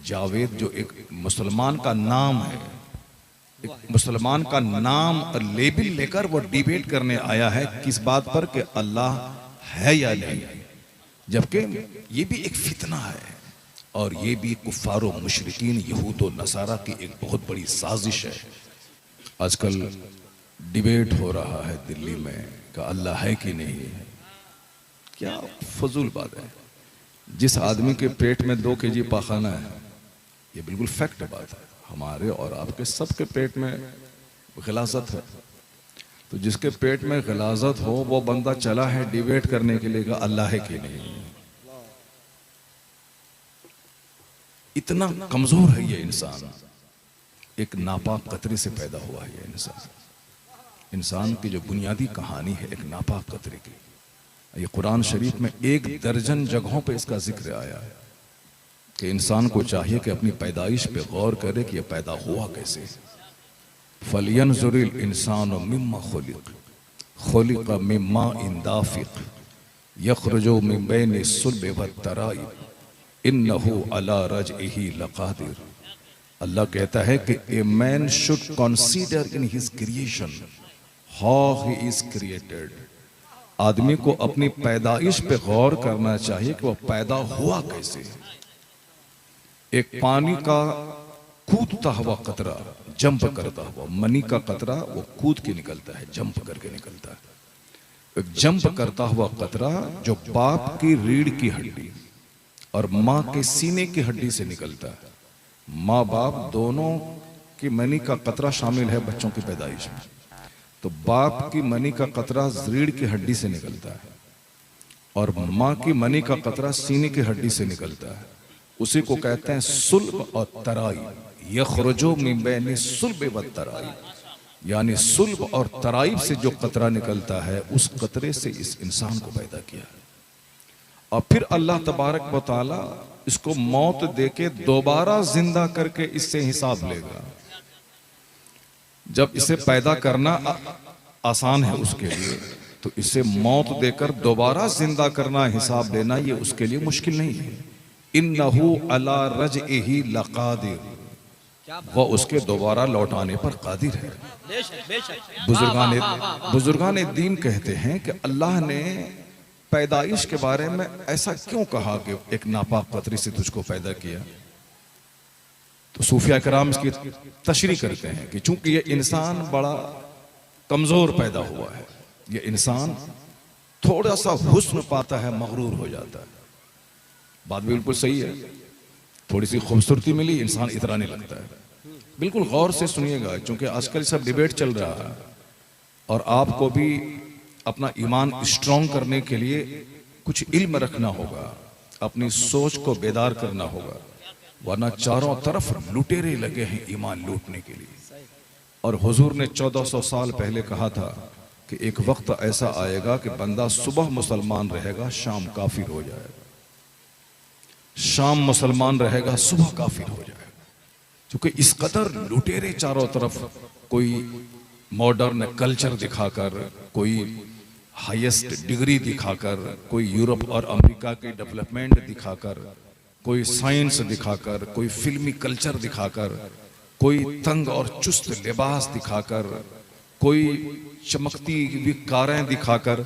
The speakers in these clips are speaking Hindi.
जावेद जो एक मुसलमान का नाम है, एक मुसलमान का नाम और लेबल लेकर वो डिबेट करने आया है किस बात पर कि अल्लाह है या नहीं, जबकि ये भी एक फितना है और ये भी कुफ्फारो मुशरिकीन यहूद और नसारा की एक बहुत बड़ी साजिश है। आजकल डिबेट हो रहा है दिल्ली में कि अल्लाह है कि नहीं है। क्या फजूल बात है। जिस आदमी के पेट में 2 केजी पाखाना है, ये बिल्कुल फैक्ट बात है, हमारे और आपके सबके पेट में गिलाजत है, तो जिसके पेट में गिलाजत हो वो बंदा चला है डिबेट करने के लिए कि अल्लाह है कि नहीं। इतना कमजोर है ये इंसान, एक नापाक कतरे से पैदा हुआ है ये इंसान। इंसान की जो बुनियादी कहानी है एक नापाक कतरे की। ये कुरान शरीफ में 1 दर्जन जगहों पे इसका जिक्र आया है कि इंसान को चाहिए कि अपनी पैदाइश पे गौर करे कि यह पैदा हुआ कैसे। फलियंजुरिल इंसानु मिम्मा खुलिक, खुलिक मिम्मा इंदाफिक यखरुजु मिन बैनि सुल्बि वत्तराइब इन्नहु अला रजइही लकादिर। अल्लाह कहता है कि a man should consider in his creation how he is created. आदमी को अपनी पैदाइश पे गौर करना चाहिए कि वह पैदा हुआ कैसे। एक पानी का कूदता हुआ कतरा, जंप करता हुआ मनी का कतरा, वो कूद के निकलता है, जंप करके निकलता है। एक जंप करता हुआ कतरा जो बाप की रीढ़ की हड्डी और माँ के सीने की हड्डी से निकलता है। माँ बाप दोनों की मनी का कतरा शामिल है बच्चों की पैदाइश में। तो बाप की मनी का कतरा रीढ़ की हड्डी से निकलता है और माँ की मनी का कतरा सीने की हड्डी से निकलता है। उसी को कहते हैं सुल्ब और तराई। यखरुजु मिन बैनि सुल्ब व तराई, यानी सुल्ब और तराइब से जो कतरा निकलता है उस कतरे से इस इंसान को पैदा किया। और फिर अल्लाह तबारक व तआला इसको मौत देके दोबारा जिंदा करके इससे हिसाब लेगा। जब इसे पैदा करना आसान है उसके लिए, तो इसे मौत देकर दोबारा जिंदा करना, हिसाब लेना, ये उसके लिए मुश्किल नहीं है। इन्नहु अला रजइही लकादिर, वह उसके दोबारा लौटाने पर कादिर है। बुजुर्गान दीन कहते हैं कि अल्लाह ने पैदाइश के बारे में ऐसा क्यों कहा कि एक नापाक कतरी से तुझको पैदा किया। तो सूफिया कराम इसकी तशरीह करते हैं कि चूंकि ये इंसान बड़ा कमजोर पैदा हुआ है, ये इंसान थोड़ा सा हुस्न पाता है मगरूर हो जाता है। बात भी बिल्कुल सही है, थोड़ी सी खूबसूरती मिली इंसान इतराने लगता है। बिल्कुल गौर से सुनिएगा, क्योंकि आजकल सब डिबेट चल रहा है और आपको भी अपना ईमान स्ट्रॉन्ग करने के लिए कुछ इल्म रखना होगा, अपनी सोच को बेदार करना होगा, वरना चारों तरफ लुटेरे लगे हैं ईमान लूटने के लिए। और हुजूर ने 1400 साल पहले कहा था कि एक वक्त ऐसा आएगा कि बंदा सुबह मुसलमान रहेगा, शाम काफिर हो जाएगा, शाम मुसलमान रहेगा, सुबह काफिर हो जाएगा। क्योंकि इस कदर लुटेरे चारों तरफ, कोई मॉडर्न कल्चर दिखाकर, कोई हाईएस्ट डिग्री दिखाकर, कोई यूरोप और अमेरिका की डेवलपमेंट दिखाकर, कोई साइंस दिखाकर, कोई फिल्मी कल्चर दिखाकर, कोई तंग और चुस्त लिबास दिखाकर, कोई चमकती हुई कारें दिखाकर,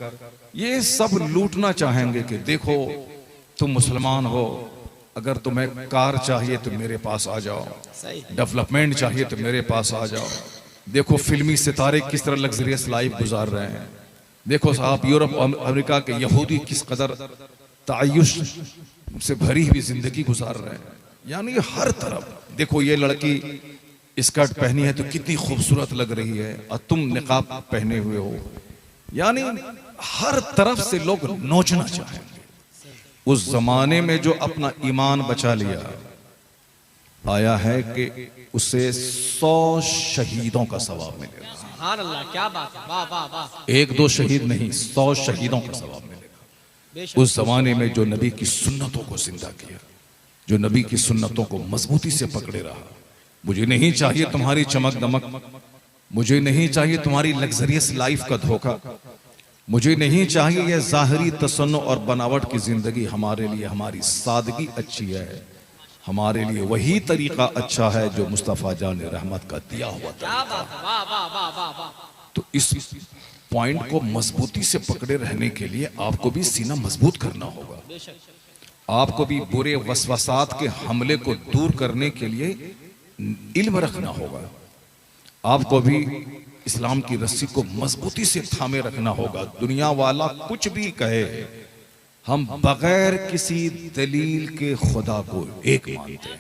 ये सब लूटना चाहेंगे कि देखो तुम मुसलमान हो, अगर तुम्हें कार चाहिए तो मेरे पास आ जाओ, डेवलपमेंट चाहिए तो मेरे पास आ जाओ। देखो फिल्मी सितारे किस तरह लग्जरियस लाइफ गुजार रहे हैं, देखो साहब यूरोप और अमेरिका के यहूदी किस कदर तायुश से भरी हुई जिंदगी गुजार रहे हैं। यानी हर तरफ देखो, ये लड़की स्कर्ट पहनी है तो कितनी खूबसूरत लग रही है और तुम निकाब पहने हुए हो। यानी हर तरफ से लोग नोचना चाहेंगे। उस जमाने में जो अपना ईमान बचा लिया, आया है कि उसे 100 शहीदों का सवाब मिलेगा। सुभान अल्लाह, क्या बात है, वाह वाह वाह। 1-2 शहीद नहीं, 100 शहीदों का सवाब मिलेगा। उस जमाने में जो नबी की सुन्नतों को जिंदा किया, जो नबी की सुन्नतों को मजबूती से पकड़े रहा। मुझे नहीं चाहिए तुम्हारी चमक दमक, मुझे नहीं चाहिए तुम्हारी लग्जरियस लाइफ का धोखा, मुझे नहीं चाहिए यह जाहिरी तसन्नो और बनावट की जिंदगी। हमारे लिए हमारी सादगी अच्छी है। हमारे लिए वही तरीका अच्छा है जो मुस्तफ़ा जान रहमत का दिया हुआ क्या तरीका। बात है, वाह वाह वाह वाह वाह। तो इस पॉइंट को मजबूती से पकड़े रहने के लिए आपको भी सीना मजबूत करना होगा। बेशक आपको भी बुरे वसवसात के हमले को दूर करने के लिए इल्म रखना होगा। आपको भी इस्लाम की रस्सी को मजबूती से थामे रखना होगा। दुनिया वाला कुछ भी कहे, हम बगैर किसी दलील के खुदा को एक मानते हैं,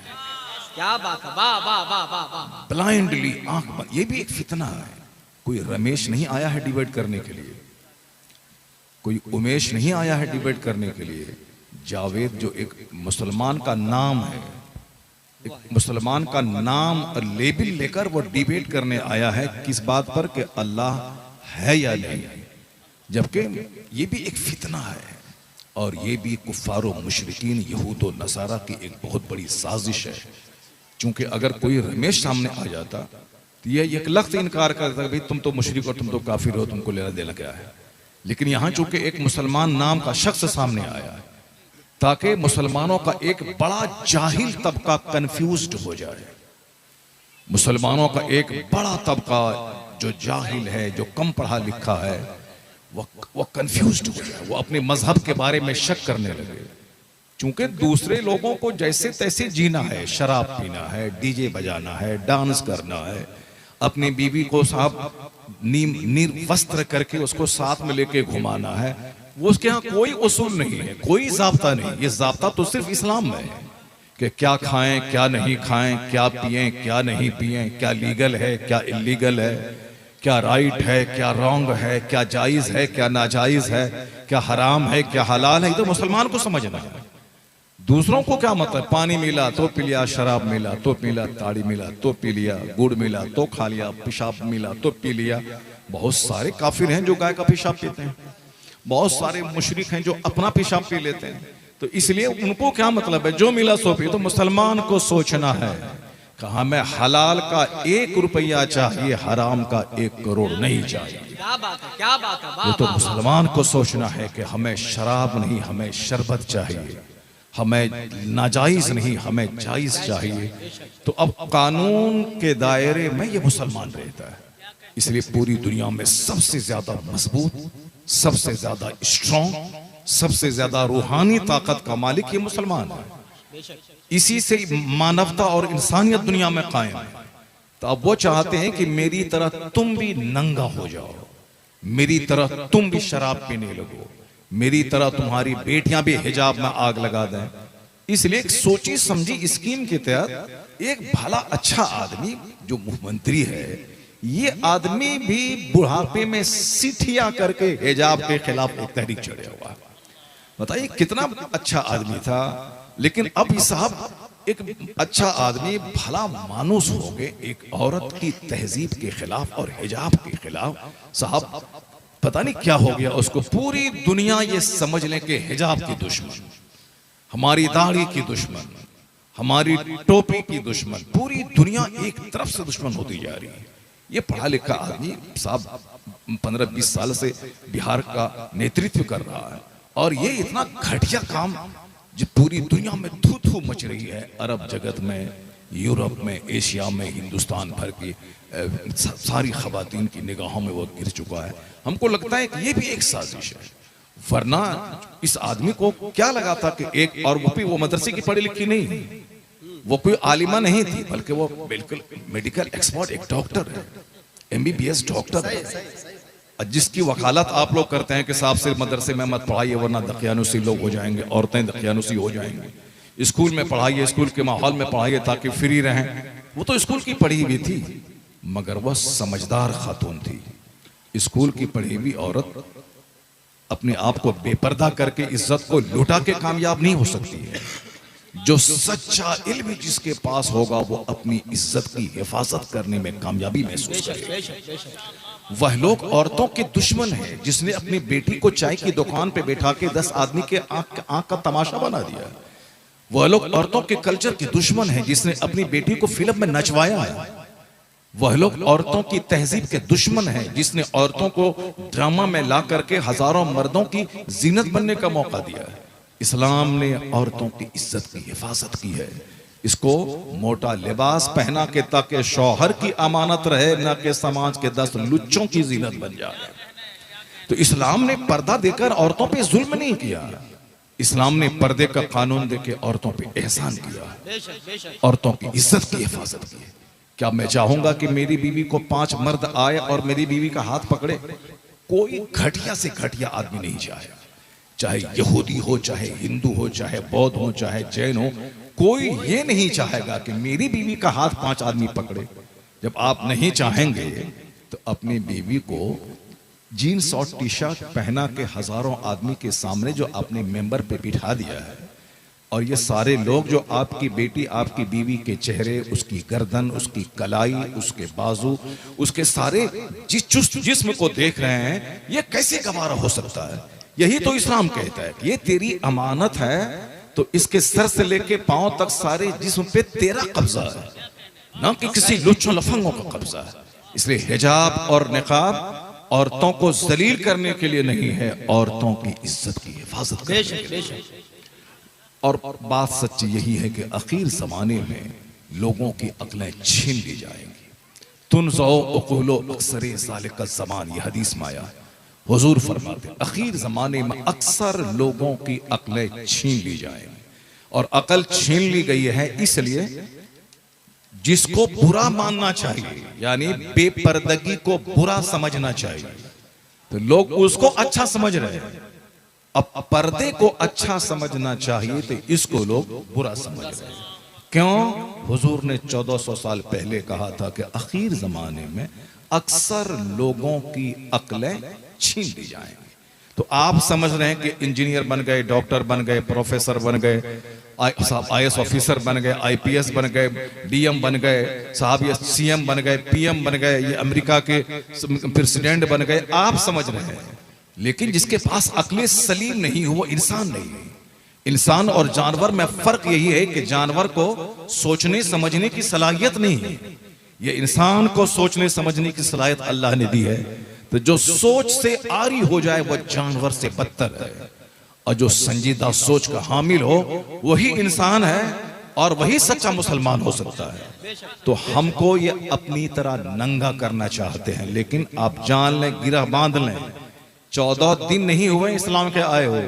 क्या बात है, वाह वाह वाह वाह वाह। ब्लाइंडली आंख बंद। ये भी एक फितना है। कोई रमेश नहीं आया है डिबेट करने के लिए, कोई उमेश नहीं आया है डिबेट करने के लिए। जावेद जो एक मुसलमान का नाम है, एक मुसलमान का नाम और लेबल लेकर वो डिबेट करने आया है किस बात पर कि अल्लाह है या नहीं, जबकि ये भी एक फितना है और ये भी कुफ्फारो मुशरिकीन यहूद और नसारा की एक बहुत बड़ी साजिश है। क्योंकि अगर कोई रमेश सामने आ जाता तो ये एक लख्त इनकार करता भाई तुम तो मुशरिक और तुम तो काफिर हो, तुमको लेना देना क्या है। लेकिन यहाँ चूंकि एक मुसलमान नाम का शख्स सामने आया है ताकि मुसलमानों का एक बड़ा जाहिल तबका कंफ्यूज्ड हो जाए। मुसलमानों का एक बड़ा तबका जो जाहिल है, जो कम पढ़ा लिखा है, वो कंफ्यूज्ड हो जाए, वो अपने मजहब के बारे में शक करने लगे। चूंकि दूसरे लोगों को जैसे तैसे जीना है, शराब पीना है, डीजे बजाना है, डांस करना है, अपनी बीवी को साहब निर्वस्त्र करके उसको साथ में लेके घुमाना है, वो उसके यहाँ कोई उसूल नहीं है, कोई जाब्ता नहीं। ये जाब्ता तो सिर्फ इस्लाम में है कि क्या खाएं क्या नहीं खाएं, क्या पिएं क्या नहीं पिएं, क्या लीगल है क्या इलीगल है, क्या राइट है क्या रॉन्ग है, क्या जायज है क्या नाजायज है, क्या हराम है क्या हलाल है। ये तो मुसलमान को समझना है। दूसरों को क्या मतलब, पानी मिला तो पी लिया, शराब मिला तो पी लिया, ताड़ी मिला तो पी लिया, गुड़ मिला तो खा लिया, पेशाब मिला तो पी लिया। बहुत सारे काफिर हैं जो गाय का पेशाब पीते हैं, बहुत सारे मुशरिक हैं जो अपना पेशाब पी लेते हैं। तो इसलिए उनको क्या मतलब है, जो मिला सो पी। तो मुसलमान को सोचना है कि हमें हलाल का 1 रुपया चाहिए, हराम का 1 करोड़ नहीं चाहिए। क्या बात है, क्या बात है, वो वाह तो वाह वाह। मुसलमान को सोचना है कि हमें शराब नहीं हमें शरबत चाहिए, हमें नाजायज नहीं हमें जायज चाहिए। तो अब कानून के दायरे में ये मुसलमान रहता है। इसलिए पूरी दुनिया में सबसे ज्यादा मजबूत, सबसे ज्यादा स्ट्रॉन्ग, सबसे ज्यादा रूहानी ताकत का मालिक ये मुसलमान है। इसी से मानवता और इंसानियत दुनिया में कायम है। तो अब वो चाहते हैं कि मेरी तरह तुम भी नंगा हो जाओ, मेरी तरह तुम भी शराब पीने लगो, मेरी तरह तुम्हारी बेटियां भी हिजाब में आग लगा दें। इसलिए एक सोची समझी स्कीम के तहत एक भला अच्छा आदमी जो मुख्यमंत्री है, ये आदमी भी बुढ़ापे में सिठिया करके हिजाब के खिलाफ एक तहरीक छेड़े हुआ। बताइए कितना अच्छा आदमी था। लेकिन अब ये साहब एक अच्छा आदमी भला मानुस हो गए एक औरत की तहजीब के खिलाफ और हिजाब के खिलाफ। साहब पता नहीं क्या हो गया उसको। पूरी दुनिया ये समझ ले कि हिजाब की दुश्मन, हमारी दाढ़ी की दुश्मन, हमारी टोपी की दुश्मन, पूरी दुनिया एक तरफ से दुश्मन होती जा रही है। ये पढ़ा लिखा आदमी साहब 15-20 साल से बिहार का नेतृत्व कर रहा है और ये इतना घटिया काम जो पूरी दुनिया में थू थू मच रही है, अरब जगत में, यूरोप में, एशिया में, हिंदुस्तान भर की सारी खवातीन की निगाहों में वो गिर चुका है। हमको लगता है कि ये भी एक साजिश है। वरना इस आदमी को क्या लगा था कि एक, और वो मदरसे की पढ़ी लिखी नहीं, वो कोई आलिमा नहीं थी, बल्कि वो बिल्कुल मेडिकल एक्सपर्ट एक डॉक्टर है, MBBS डॉक्टर है, जिसकी वकालत आप लोग करते हैं कि साहब सिर्फ मदरसे में मत पढ़ाइए वरना दकियानुसी लोग हो जाएंगे, औरतें दकियानुसी हो जाएंगी। स्कूल में पढ़ाइए, स्कूल के माहौल में पढ़ाइए ताकि फ्री रहें। वो तो स्कूल की पढ़ी हुई थी, मगर वह समझदार खातून थी। स्कूल की पढ़ी हुई औरत अपने आप को बेपर्दा करके इज्जत को लुटा के कामयाब नहीं हो सकती है। जो सच्चा इल्म जिसके पास होगा वो अपनी इज्जत की हिफाजत करने में कामयाबी महसूस करेगा। वह लोग औरतों के दुश्मन हैं जिसने अपनी बेटी को चाय की दुकान पे बैठा के 10 आदमी के आंख का तमाशा बना दिया। वह लोग औरतों के कल्चर के दुश्मन हैं जिसने अपनी बेटी को फिल्म में नचवाया है। वह लोग औरतों की तहजीब के दुश्मन हैं जिसने औरतों को ड्रामा में ला करके हजारों मर्दों की जीनत बनने का मौका दिया है। इस्लाम ने औरतों की इज्जत की हिफाजत की है। इसको मोटा लिबास पहना के ताकि शौहर की अमानत रहे, न कि समाज के 10 लुच्चों की जीनत बन जाए। तो इस्लाम ने पर्दा देकर औरतों पे जुल्म नहीं किया, इस्लाम ने पर्दे का कानून देकर औरतों पे एहसान किया, औरतों की इज्जत की हिफाजत की। क्या मैं चाहूंगा कि मेरी बीवी को 5 मर्द आए और मेरी बीवी का हाथ पकड़े? कोई घटिया से घटिया आदमी नहीं चाहे, चाहे यहूदी हो, चाहे हिंदू हो, चाहे बौद्ध हो, चाहे जैन हो, कोई ये नहीं चाहेगा कि मेरी बीवी का हाथ 5 आदमी पकड़े। जब आप नहीं चाहेंगे तो अपनी बीवी को जीन्स और टी शर्ट पहना के हजारों आदमी के सामने जो आपने मेंबर पे बिठा दिया है, और ये सारे लोग जो आपकी बेटी, आपकी बीवी के चेहरे, उसकी गर्दन, उसकी कलाई, उसके बाजू, उसके सारे चुस्त जिस्म को देख रहे हैं, ये कैसे गवारा हो सकता है? यही तो इस्लाम कहता है कि ये तेरी अमानत है, तो इसके सर से लेके पांव तक सारे जिस्म पे तेरा कब्जा है, ना कि किसी लुच्चों लफंगों का कब्जा है। इसलिए हिजाब और निकाब औरतों को जलील करने के लिए नहीं है, औरतों की इज्जत की हिफाजत करने के लिए। और बात सच्ची यही है कि आखिर जमाने में लोगों की अक्लें छीन ली जाएंगी। तुनज़ो उक़ूलो अक्सरे ज़ालिका ज़मान, ये हदीस में आया है। हुजूर फरमाते आखिर जमाने में अक्सर लोगों की अक्लें छीन ली जाएंगी, और अकल छीन ली गई है इसलिए जिसको बुरा मानना चाहिए, यानी बेपर्दगी को बुरा समझना चाहिए, तो लोग उसको अच्छा समझ रहे हैं। अब पर्दे को अच्छा समझना चाहिए तो इसको लोग बुरा समझ रहे हैं। क्यों? हुजूर ने 1400 साल पहले कहा था कि आखिर जमाने में अक्सर लोगों की अक्लें छीन ली जाएंगी। तो आप समझ रहे हैं कि इंजीनियर बन गए, डॉक्टर बन गए, प्रोफेसर बन गए, IAS ऑफिसर बन गए, IPS बन गए, DM बन गए, साहब ये CM बन गए, PM बन गए, ये अमेरिका के प्रेसिडेंट बन गए, आप समझ रहे हैं। लेकिन जिसके पास अक्ल सलीम नहीं हो वो इंसान नहीं है। इंसान और जानवर में फर्क यही है कि जानवर को सोचने समझने की सलाहियत नहीं है, ये इंसान को सोचने समझने की सलाहियत अल्लाह ने दी है। तो जो सोच से आरी हो जाए वो जानवर से बदतर है, और जो संजीदा सोच का हामिल हो वही इंसान है, और वही सच्चा मुसलमान हो सकता है। तो हमको ये अपनी तरह नंगा करना चाहते हैं, लेकिन आप जान लें, गिरह बांध लें, 14 दिन नहीं हुए इस्लाम के आए हुए,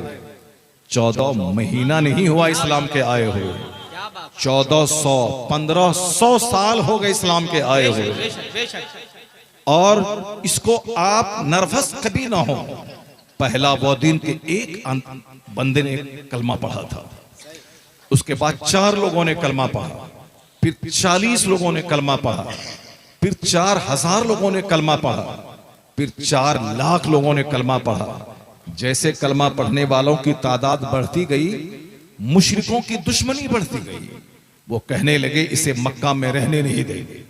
14 महीना नहीं हुआ इस्लाम के आए हुए, 1400 1500 साल हो गए इस्लाम के आए हुए। और इसको आप नर्वस कभी ना हो। पहला वो दिन के एक बंदे ने कलमा पढ़ा था, उसके बाद 4 लोगों ने कलमा पढ़ा, फिर 40 लोगों ने कलमा पढ़ा, फिर 4000 लोगों ने कलमा पढ़ा, फिर 4 लाख लोगों ने कलमा पढ़ा। जैसे कलमा पढ़ने वालों की तादाद बढ़ती गई, मुशरिकों की दुश्मनी बढ़ती गई। वो कहने लगे इसे मक्का में रहने नहीं देंगे,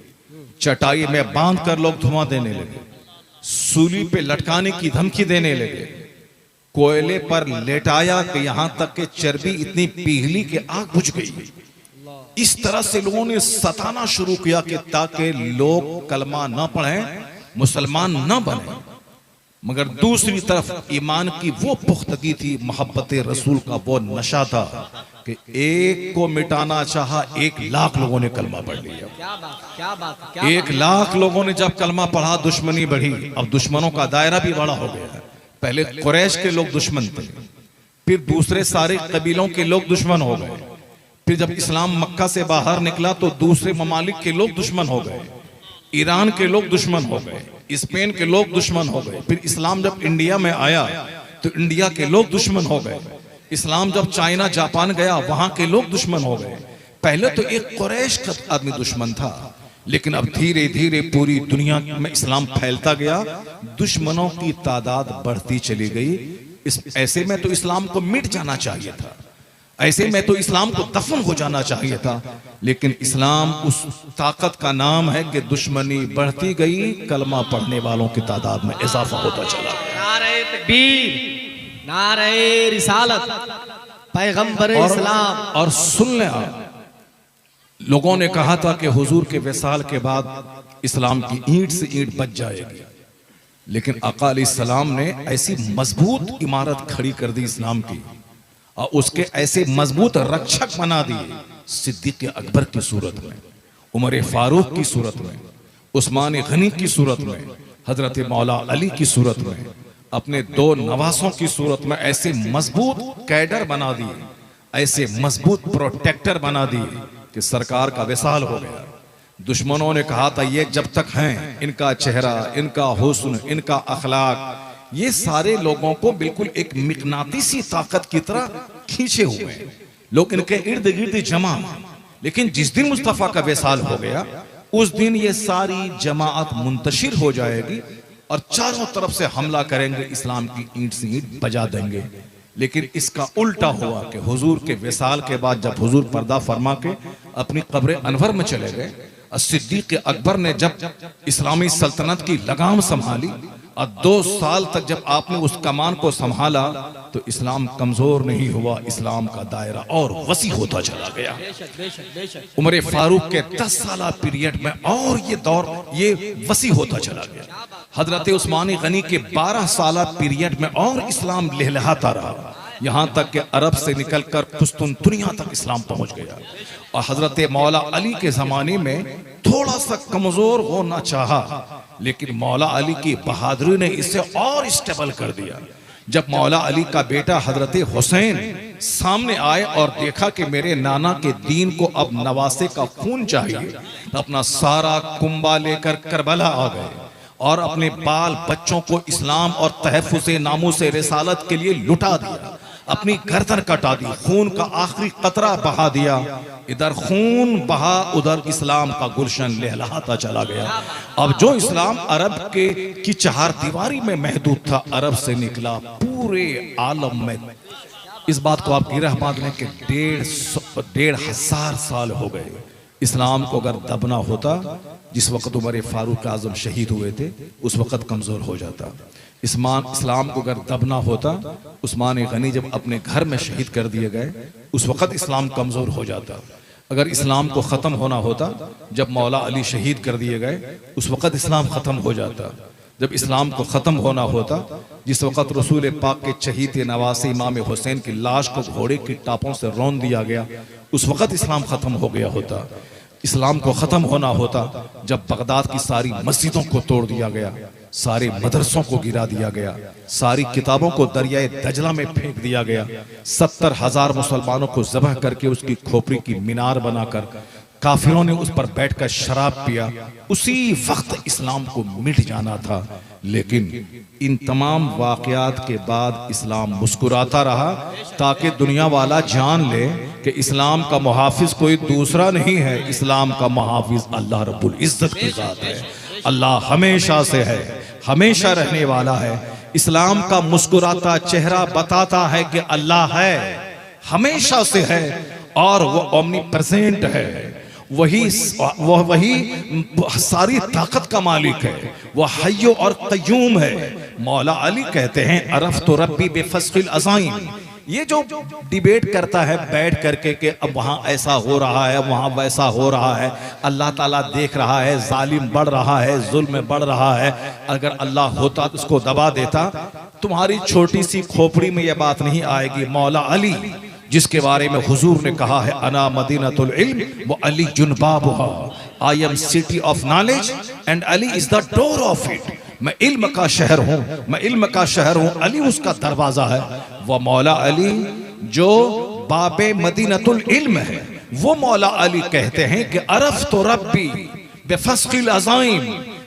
चटाई में बांध कर लोग धुआं देने लगे, सूली पे लटकाने की धमकी देने लगे, कोयले पर लेटाया कि यहां तक के चर्बी इतनी पिघली कि आग बुझ गई। इस तरह से लोगों ने सताना शुरू किया कि ताकि लोग कलमा न पढ़ें, मुसलमान न बने। मगर दूसरी तरफ ईमान की वो पुख्तगी थी, मोहब्बत रसूल का वो नशा था कि एक को मिटाना चाहा, 1 लाख लोगों ने कलमा पढ़ लिया। क्या बात, क्या बात, क्या 1 लाख लोगों ने जब कलमा पढ़ा, दुश्मनी बढ़ी। अब दुश्मनों का दायरा भी बड़ा हो गया है। पहले कुरैश के लोग दुश्मन थे, फिर दूसरे सारे कबीलों के लोग दुश्मन हो गए, फिर जब इस्लाम मक्का से बाहर निकला तो दूसरे ममालिक के लोग दुश्मन हो गए, ईरान के लोग दुश्मन हो गए, स्पेन के लोग दुश्मन हो गए, फिर इस्लाम जब इंडिया में आया तो इंडिया के लोग दुश्मन हो गए, इस्लाम जब चाइना जापान गया वहां के लोग दुश्मन हो गए। पहले तो एक कुरैश का आदमी दुश्मन था, लेकिन अब धीरे धीरे पूरी दुनिया में इस्लाम फैलता गया, दुश्मनों की तादाद बढ़ती चली गई। ऐसे में तो इस्लाम को मिट जाना चाहिए था, ऐसे में तो इस्लाम को दफन हो जाना चाहिए था, लेकिन इस्लाम उस ताकत का नाम है कि दुश्मनी बढ़ती गई, कलमा पढ़ने वालों की तादाद में इजाफा होता चला। नारे तकबीर, नारे रिसालत, पैगंबर इस्लाम। और सुन ले आप, लोगों ने कहा था कि हुजूर के विसाल के बाद इस्लाम की ईंट से ईंट बच जाएगी, लेकिन आका अलैहिस्सलाम ने ऐसी मजबूत इमारत खड़ी कर दी इस्लाम की, और उसके ऐसे मजबूत रक्षक बना दिए, सिद्दीक अकबर की सूरत में, उमर फारूक की सूरत में, उस्मान गनी की सूरत में, हजरत मौला अली की सूरत में, अपने दो नवासों की सूरत में ऐसे मजबूत कैडर बना दिए, ऐसे मजबूत प्रोटेक्टर बना दिए कि सरकार का विसाल हो गया। दुश्मनों ने कहा था ये जब तक हैं, इनका चेहरा, इनका हुस्न, इनका अखलाक, ये सारे लोगों को बिल्कुल एक मिकनातीसी ताकत की तरह खींचे हुए हैं, लोग इनके इर्द गिर्द जमा। लेकिन जिस दिन मुस्तफा का विसाल हो गया उस दिन ये सारी जमाअत मुंतशिर हो जाएगी और चारों तरफ से हमला करेंगे, इस्लाम की ईंट से ईंट बजा देंगे। लेकिन इसका उल्टा हुआ कि हुजूर के विसाल के बाद जब हुजूर पर्दा फरमा के अपनी कब्र अनवर में चले गए, सिद्दीक अकबर ने जब इस्लामी सल्तनत की लगाम संभाली और 2 साल तक जब आपने उस कमान को संभाला तो इस्लाम कमजोर नहीं हुआ, इस्लाम का दायरा और वसी होता चला गया। उमर फारूक के 10 साल पीरियड में और ये दौर ये वसी होता चला गया। हजरत उस्मान गनी के 12 साल पीरियड में और इस्लाम लहलहाता रहा, यहां तक कि अरब से निकलकर कुस्तुनतुनिया तक इस्लाम पहुंच गया। और हजरत मौला अली के जमाने में थोड़ा सा कमजोर होना चाहा, लेकिन मौला अली की बहादुरी ने इसे और स्टेबल कर दिया। जब मौला अली का बेटा हजरत हुसैन सामने आए और देखा कि मेरे नाना के दीन को अब नवासे का खून चाहिए, तो अपना सारा कुंबा लेकर करबला आ गए और अपने बाल बच्चों को इस्लाम और तहफ़्फ़ुज़ नामूस रिसालत के लिए लुटा दिया, अपनी गर्दन कटा दी, खून का आखिरी कतरा बहा दिया। इधर खून बहा, उधर इस्लाम का गुलशन लहलहाता चला गया। अब जो इस्लाम अरब की 4 दीवारी में महदूद था, अरब से निकला पूरे आलम में। इस बात को आप गिरह बांध लें कि 1,500 साल हो गए। इस्लाम को अगर दबना होता, जिस वक्त उमर फारूक आजम शहीद हुए थे, उस वक्त कमजोर हो जाता। इस्लाम को अगर दबना होता, उस्मान गनी जब अपने घर में शहीद कर दिए गए, उस वक्त इस्लाम कमजोर हो जाता। अगर इस्लाम को ख़त्म होना होता, जब मौला अली शहीद कर दिए गए, उस वक्त इस्लाम ख़त्म हो जाता। जब इस्लाम को ख़त्म होना होता, जिस वक्त रसूल पाक के चहीते नवासे इमाम हुसैन की लाश को घोड़े की टापों से रौंद दिया गया, उस वक्त इस्लाम ख़त्म हो गया होता। इस्लाम को ख़त्म होना होता जब बगदाद की सारी मस्जिदों को तोड़ दिया गया, सारे मदरसों को गिरा दिया गया, सारी किताबों को दरियाए दजला में फेंक दिया गया, 70,000 मुसलमानों को ज़बह करके उसकी खोपड़ी की मीनार बनाकर काफिरों ने उस पर बैठकर शराब पिया। उसी वक्त इस्लाम को मिट जाना था। लेकिन इन तमाम वाक़यात के बाद इस्लाम मुस्कुराता रहा, ताकि दुनिया वाला जान ले कि इस्लाम का मुहाफिज कोई दूसरा नहीं है, इस्लाम का मुहाफिज अल्लाह रब्बुल इज्जत की ज़ात है। अल्लाह हमेशा से है, हमेशा रहने वाला है। इस्लाम का मुस्कुराता चेहरा बताता है कि अल्लाह है, हमेशा से है और वो ओमनी प्रेजेंट है। वही सारी ताकत का मालिक है, वह हय्यो और क़य्यूम है। मौला अली कहते हैं अरफ़ तो रब्बी बेफ़स्क़िल अज़ाइम। ये जो डिबेट करता है बैठ करके कि अब वहाँ ऐसा हो रहा है, वहाँ वैसा हो रहा है, अल्लाह ताला देख रहा है, जालिम बढ़ रहा है, जुल्म बढ़ रहा है, अगर अल्लाह होता तो उसको दबा देता। तुम्हारी छोटी सी खोपड़ी में यह बात नहीं आएगी। मौला अली जिसके बारे में हुजूर ने कहा है अना मदीनतुल इल्म व अली जुनबाबुहा, I am city of knowledge and Ali is the door of it. मैं इल्म का शहर हूँ, मैं इल्म का शहर हूँ, अली उसका दरवाजा है। वह मौला अली जो बाबे मदीनतुल इल्म है, वो मौला अली कहते हैं कि अरफ़ तो रब्बी बेफ़स्क़िल अज़ाइम।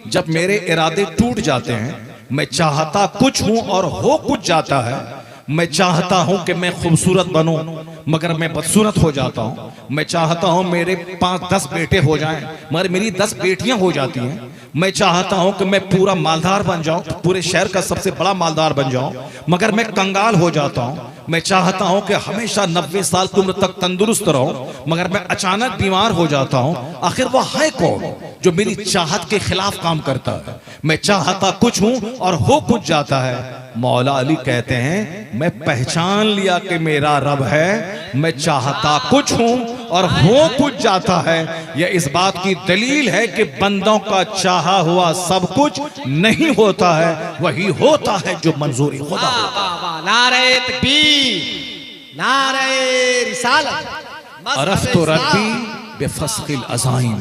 जब मेरे इरादे टूट जाते हैं, मैं चाहता कुछ हूँ और हो कुछ जाता है। मैं चाहता हूं कि मैं खूबसूरत बनूं मगर मैं बदसूरत हो जाता हूं। मैं चाहता हूं मेरे 5-10 बेटे हो जाएं मगर मेरी 10 बेटियां हो जाती हैं। मैं चाहता हूं कि मैं पूरा मालदार बन जाऊं, पूरे शहर का सबसे बड़ा मालदार बन जाऊं, मगर मैं कंगाल हो जाता हूं। मैं चाहता हूं कि हमेशा 90 साल की उम्र तक तंदुरुस्त रहूं, मगर मैं अचानक बीमार हो जाता हूं। आखिर वो है कौन जो मेरी चाहत के खिलाफ काम करता है? मैं चाहता कुछ हूं और हो कुछ जाता है। मौला अली कहते हैं मैं पहचान लिया कि मेरा रब है, मैं चाहता कुछ हूं और हो कुछ जाता है। यह इस बात की दलील है कि बंदों का चाहा हुआ सब कुछ नहीं होता है, वही होता है जो मंजूरी खुदा होता है। नारे तकबीर, नारे रिसालत, अरफ तो रब्बी बेफस्किल अज़ाइम।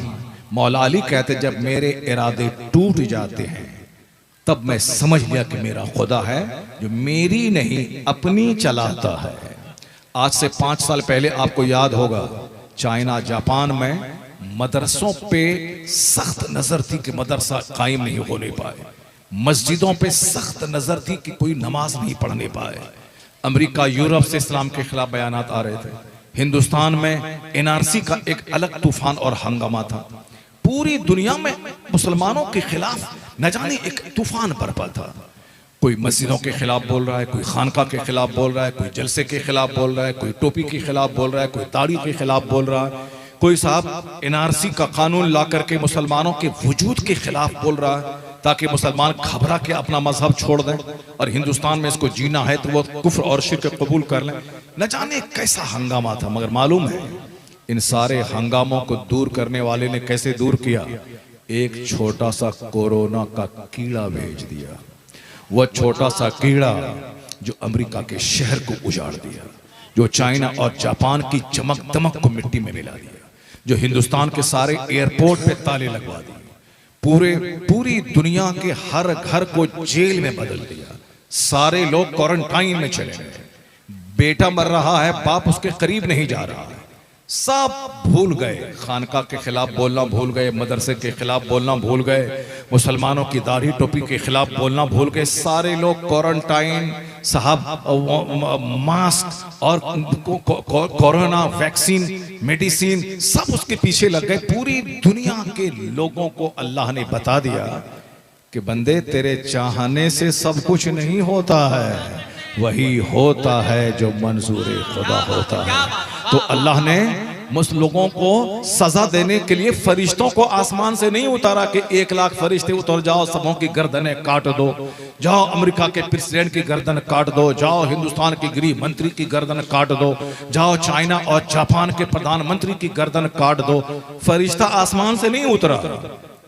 मौला अली कहते जब मेरे इरादे टूट जाते हैं तब मैं समझ लिया कि मेरा खुदा है जो मेरी नहीं अपनी चलाता है। आज से 5 साल पहले आपको याद होगा चाइना जापान में मदरसों पे सख्त नजर थी कि मदरसा कायम नहीं होने पाए, मस्जिदों पे सख्त नजर थी कि कोई नमाज नहीं पढ़ने पाए। अमेरिका यूरोप से इस्लाम के खिलाफ बयानात आ रहे थे। हिंदुस्तान में एनआरसी का एक अलग तूफान और हंगामा था। पूरी दुनिया में मुसलमानों के खिलाफ न जाने एक तूफान बरपा था। कोई मस्जिदों के खिलाफ बोल रहा है, कोई खानका के खिलाफ बोल रहा है, कोई जलसे के खिलाफ बोल रहा है, कोई टोपी के खिलाफ बोल रहा है, कोई दाढ़ी के खिलाफ बोल रहा है, कोई साहब एनआरसी का कानून ला करके मुसलमानों के वजूद के खिलाफ बोल रहा है ताकि मुसलमान घबरा के अपना मजहब छोड़ दें और हिंदुस्तान में इसको जीना है तो वो कुफ्र और शिर्क कबूल कर लें। न जाने कैसा हंगामा था, मगर मालूम है इन सारे हंगामों को दूर करने वाले ने कैसे दूर किया? एक छोटा सा कोरोना का कीड़ा भेज दिया। वह छोटा सा कीड़ा जो अमेरिका के शहर को उजाड़ दिया, जो चाइना और जापान की चमक दमक को मिट्टी में मिला दिया, जो हिंदुस्तान के सारे एयरपोर्ट पे ताले लगवा दिए, पूरी दुनिया के हर घर को जेल में बदल दिया, सारे लोग क्वारंटाइन में चले गए, बेटा मर रहा है बाप उसके करीब नहीं जा रहा है, सब भूल गए, खानका के खिलाफ बोलना भूल गए, मदरसे के खिलाफ बोलना भूल गए, मुसलमानों की दाढ़ी टोपी के खिलाफ बोलना भूल गए, सारे लोग क्वारंटाइन साहब मास्क और कोरोना वैक्सीन मेडिसिन सब उसके पीछे लग गए। पूरी दुनिया के लोगों को अल्लाह ने बता दिया कि बंदे तेरे चाहने से सब कुछ नहीं होता है, वही होता है जो मंजूर खुदा होता है। तो अल्लाह ने मुस लोगों को सजा देने के लिए फरिश्तों को आसमान से नहीं उतारा कि 1 लाख फरिश्ते उतर जाओ सबों की गर्दनें काट दो, जाओ अमेरिका के प्रेसिडेंट की गर्दन काट दो, जाओ हिंदुस्तान के गृह मंत्री की गर्दन काट दो, जाओ चाइना और जापान के प्रधानमंत्री की गर्दन काट दो। फरिश्ता आसमान से नहीं उतरा।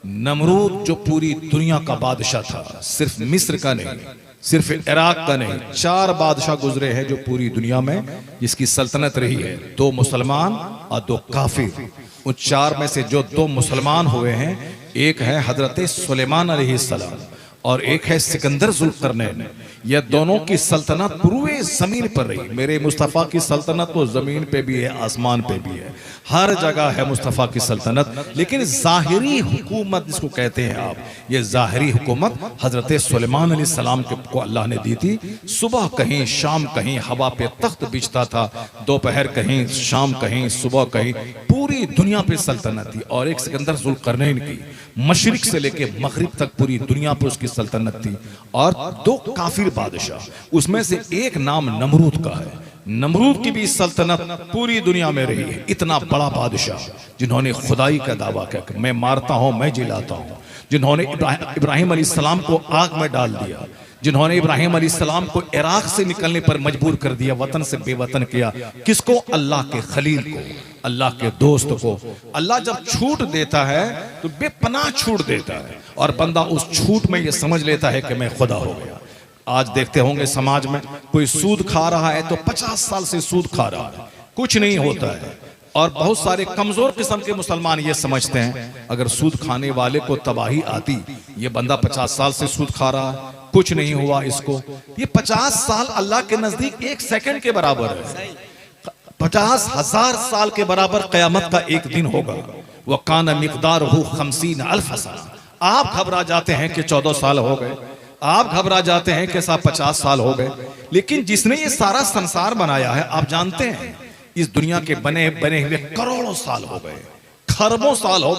नमरूद जो पूरी दुनिया का बादशाह था, सिर्फ मिस्र का नहीं, सिर्फ इराक का नहीं, 4 बादशाह गुजरे हैं जो पूरी दुनिया में जिसकी सल्तनत रही है, 2 मुसलमान और 2 काफिर। उन 4 में से जो 2 मुसलमान हुए हैं, एक है हजरत सुलेमान अलैहिस्सलाम और एक है सिकंदर जुल्करनैन। यह दोनों की सल्तनत पूरे जमीन पर रही। मेरे मुस्तफ़ा की सल्तनत तो जमीन पे भी है, आसमान पे भी है, हर जगह है मुस्तफ़ा की सल्तनत। लेकिन जाहिरी हुकूमत जिसको कहते हैं आप, ये जाहिरी हुकूमत हजरत सुलेमान अलैहिस्सलाम को अल्लाह ने दी थी। सुबह कहीं शाम कहीं हवा पे तख्त बिछता था, दोपहर कहीं शाम कहीं सुबह कहीं, पूरी दुनिया पे सल्तनत थी। और एक सिकंदर जुल्करनैन की मशरिक से लेके मगरिब तक पूरी दुनिया पे उसकी सल्तनत थी। और 2 काफिर बादशाह, उसमें से एक नाम नमरूद का है। नमरूद की भी सल्तनत पूरी दुनिया में रही है। इतना बड़ा बादशाह जिन्होंने खुदाई का दावा किया, मैं मारता हूं मैं जिलाता हूं, जिन्होंने इब्राहिम अलैहिस्सलाम को आग में डाल दिया, जिन्होंने इब्राहिम अलैहिस्सलाम को इराक से निकलने पर मजबूर कर दिया, वतन से बेवतन किया। किसको? अल्लाह के खलील को, अल्लाह के दोस्त को। अल्लाह जब छूट देता है तो बेपनाह छूट देता है और बंदा उस छूट में ये समझ लेता है कि मैं खुदा हो गया। आज देखते होंगे समाज में कोई सूद खा रहा है तो 50 साल से सूद खा रहा है, कुछ नहीं होता है। और बहुत सारे कमजोर किस्म के मुसलमान ये समझते हैं अगर सूद खाने वाले को तबाही आती, ये बंदा 50 साल से सूद खा रहा है, कुछ नहीं हुआ इसको। ये 50 साल अल्लाह के नजदीक 1 सेकंड के बराबर है। 50,000 साल के बराबर क़यामत का एक दिन होगा। वह कान मिक़दारुहु 50,000 सना। आप घबरा जाते हैं कि 14 साल हो गए, आप घबरा जाते हैं कि साहब 50 साल हो गए, लेकिन जिसने ये सारा संसार बनाया है, आप जानते हैं इस दुनिया के बने हुए करोड़ों साल हो गए, खरबों साल हो गए।